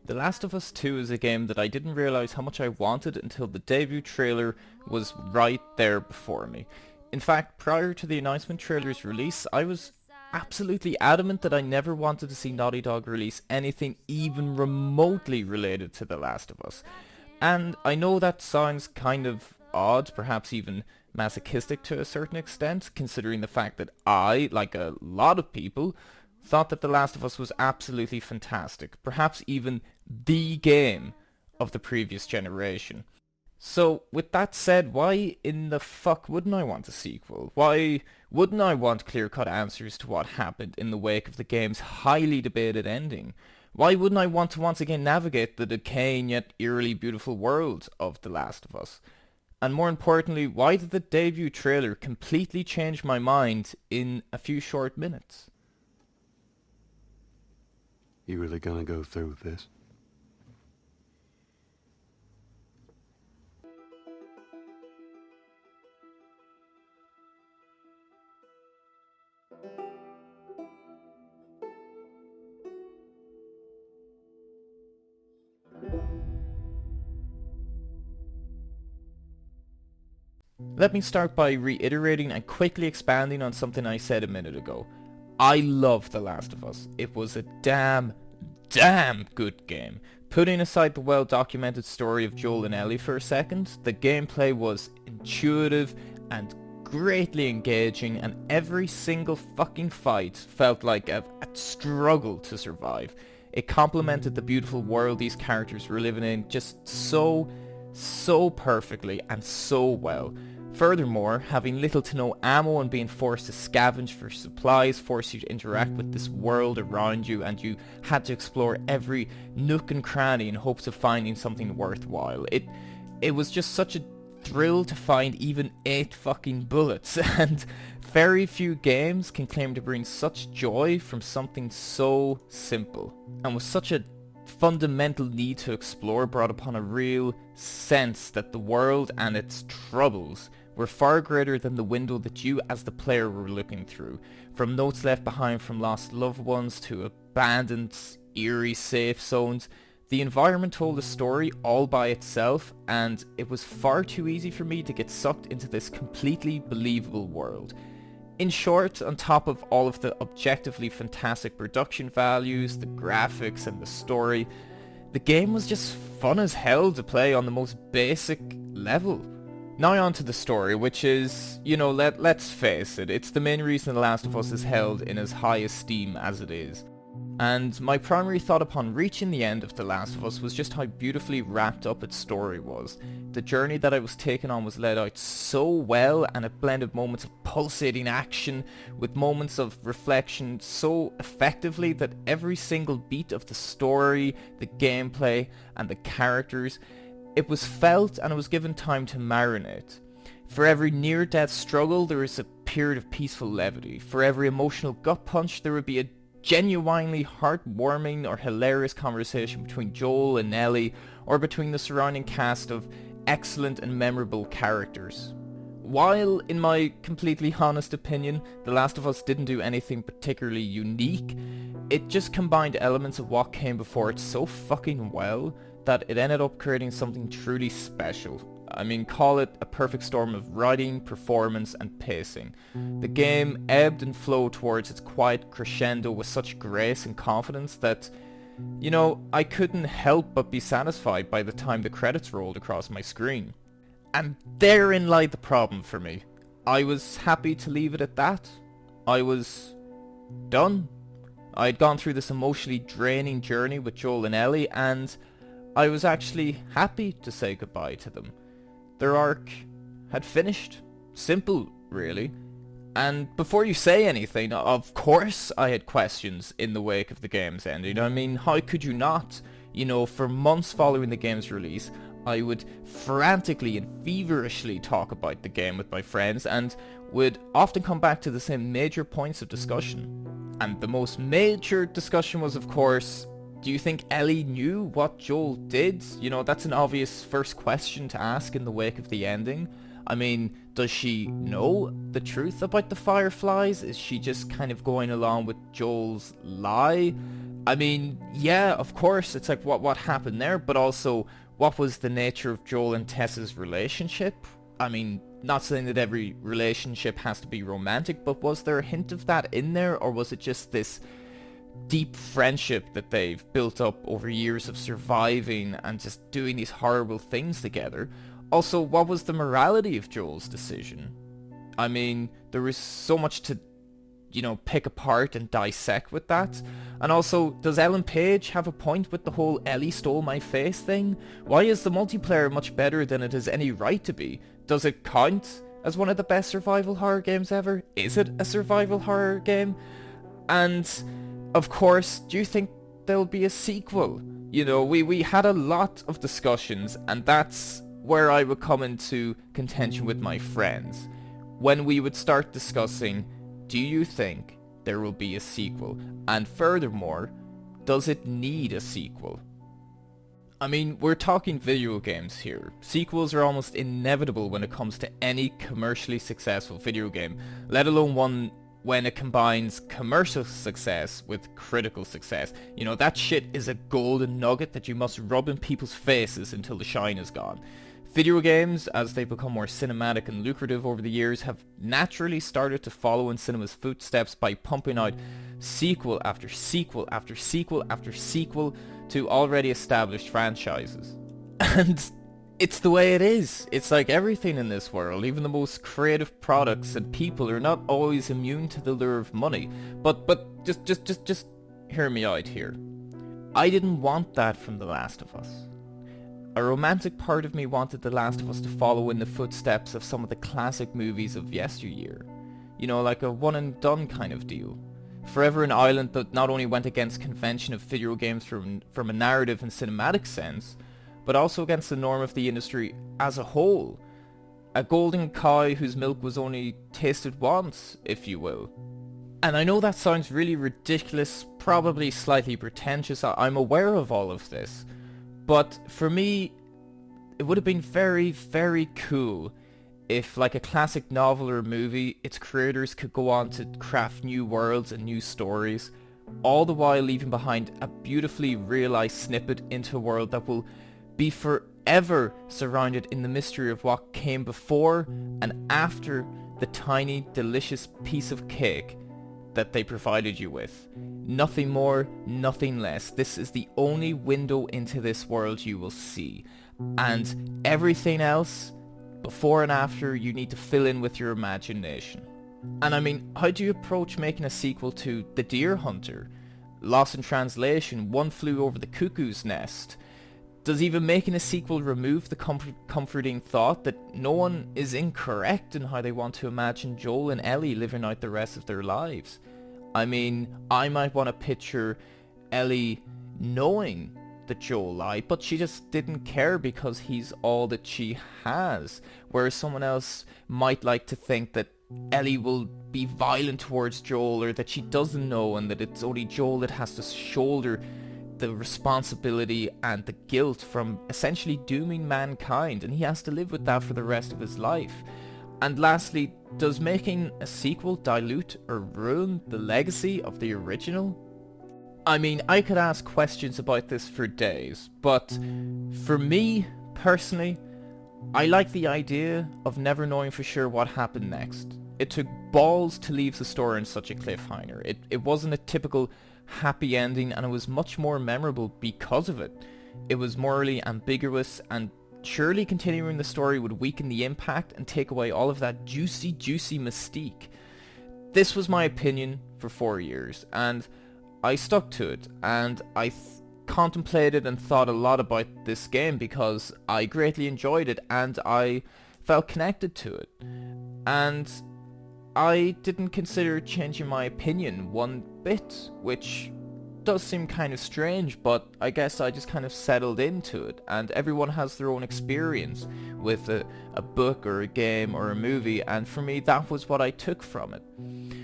The Last of Us 2 is a game that I didn't realise how much I wanted until the debut trailer was right there before me. In fact, prior to the announcement trailer's release, I was absolutely adamant that I never wanted to see Naughty Dog release anything even remotely related to The Last of Us. And I know that sounds kind of odd, perhaps even masochistic to a certain extent, considering the fact that I, like a lot of people, thought that The Last of Us was absolutely fantastic, perhaps even the game of the previous generation. So, with that said, why in the fuck wouldn't I want a sequel? Why wouldn't I want clear-cut answers to what happened in the wake of the game's highly debated ending? Why wouldn't I want to once again navigate the decaying yet eerily beautiful world of The Last of Us? And more importantly, why did the debut trailer completely change my mind in a few short minutes? You really gonna go through with this? Let me start by reiterating and quickly expanding on something I said a minute ago. I love The Last of Us. It was a damn good game. Putting aside the well-documented story of Joel and Ellie for a second, the gameplay was intuitive and greatly engaging, and every single fucking fight felt like a struggle to survive. It complemented the beautiful world these characters were living in just so perfectly and so well. Furthermore, having little to no ammo and being forced to scavenge for supplies forced you to interact with this world around you, and you had to explore every nook and cranny in hopes of finding something worthwhile. It was just such a thrill to find even 8 fucking bullets, and very few games can claim to bring such joy from something so simple. And with such a fundamental need to explore brought upon a real sense that the world and its troubles were far greater than the window that you as the player were looking through. From notes left behind from lost loved ones to abandoned, eerie safe zones, the environment told a story all by itself, and it was far too easy for me to get sucked into this completely believable world. In short, on top of all of the objectively fantastic production values, the graphics and the story, the game was just fun as hell to play on the most basic level. Now on to the story, which is, let's face it, it's the main reason The Last of Us is held in as high esteem as it is. And my primary thought upon reaching the end of The Last of Us was just how beautifully wrapped up its story was. The journey that I was taken on was laid out so well, and it blended moments of pulsating action with moments of reflection so effectively that every single beat of the story, the gameplay, and the characters, it was felt and it was given time to marinate. For every near-death struggle, there is a period of peaceful levity. For every emotional gut punch, there would be a genuinely heartwarming or hilarious conversation between Joel and Ellie, or between the surrounding cast of excellent and memorable characters. While, in my completely honest opinion, The Last of Us didn't do anything particularly unique, it just combined elements of what came before it so fucking well that it ended up creating something truly special. I mean, call it a perfect storm of writing, performance, and pacing. The game ebbed and flowed towards its quiet crescendo with such grace and confidence that, I couldn't help but be satisfied by the time the credits rolled across my screen. And therein lied the problem for me. I was happy to leave it at that. I was done. I had gone through this emotionally draining journey with Joel and Ellie, and I was actually happy to say goodbye to them. Their arc had finished. Simple, really. And before you say anything, of course I had questions in the wake of the game's ending. I mean, how could you not? For months following the game's release, I would frantically and feverishly talk about the game with my friends, and would often come back to the same major points of discussion. And the most major discussion was, of course, do you think Ellie knew what Joel did? That's an obvious first question to ask in the wake of the ending. I mean, does she know the truth about the Fireflies? Is she just kind of going along with Joel's lie? I mean, yeah, of course, it's like what happened there, but also what was the nature of Joel and Tessa's relationship? I mean, not saying that every relationship has to be romantic, but was there a hint of that in there, or was it just this deep friendship that they've built up over years of surviving and just doing these horrible things together? Also, what was the morality of Joel's decision? I mean, there was so much to, pick apart and dissect with that. And also, does Ellen Page have a point with the whole Ellie stole my face thing? Why is the multiplayer much better than it has any right to be? Does it count as one of the best survival horror games ever? Is it a survival horror game? And, of course, do you think there'll be a sequel? We had a lot of discussions, and that's where I would come into contention with my friends. When we would start discussing, do you think there will be a sequel? And furthermore, does it need a sequel? I mean, we're talking video games here. Sequels are almost inevitable when it comes to any commercially successful video game, let alone one when it combines commercial success with critical success. That shit is a golden nugget that you must rub in people's faces until the shine is gone. Video games, as they become more cinematic and lucrative over the years, have naturally started to follow in cinema's footsteps by pumping out sequel after sequel after sequel after sequel to already established franchises. And it's the way it is. It's like everything in this world. Even the most creative products and people are not always immune to the lure of money. But just hear me out here. I didn't want that from The Last of Us. A romantic part of me wanted The Last of Us to follow in the footsteps of some of the classic movies of yesteryear. Like a one and done kind of deal. Forever an island that not only went against convention of video games from a narrative and cinematic sense, but also against the norm of the industry as a whole. A golden cow whose milk was only tasted once, if you will. And I know that sounds really ridiculous, probably slightly pretentious, I'm aware of all of this. But for me, it would have been very, very cool if, like a classic novel or movie, its creators could go on to craft new worlds and new stories, all the while leaving behind a beautifully realized snippet into a world that will be forever surrounded in the mystery of what came before and after the tiny, delicious piece of cake that they provided you with. Nothing more, nothing less. This is the only window into this world you will see. And everything else, before and after, you need to fill in with your imagination. And I mean, how do you approach making a sequel to The Deer Hunter? Lost in Translation, One Flew Over the Cuckoo's Nest? Does even making a sequel remove the comforting thought that no one is incorrect in how they want to imagine Joel and Ellie living out the rest of their lives? I mean, I might want to picture Ellie knowing that Joel lied, but she just didn't care because he's all that she has. Whereas someone else might like to think that Ellie will be violent towards Joel, or that she doesn't know and that it's only Joel that has to shoulder the responsibility and the guilt from essentially dooming mankind, and he has to live with that for the rest of his life. And lastly, does making a sequel dilute or ruin the legacy of the original? I mean, I could ask questions about this for days, but for me, personally, I like the idea of never knowing for sure what happened next. It took balls to leave the story in such a cliffhanger. It wasn't a typical happy ending, and it was much more memorable because of it. It was morally ambiguous, and surely continuing the story would weaken the impact and take away all of that juicy mystique. This was my opinion for 4 years, and I stuck to it, and I contemplated and thought a lot about this game because I greatly enjoyed it and I felt connected to it. And I didn't consider changing my opinion one bit, which does seem kind of strange, but I guess I just kind of settled into it, and everyone has their own experience with a book or a game or a movie, and for me that was what I took from it.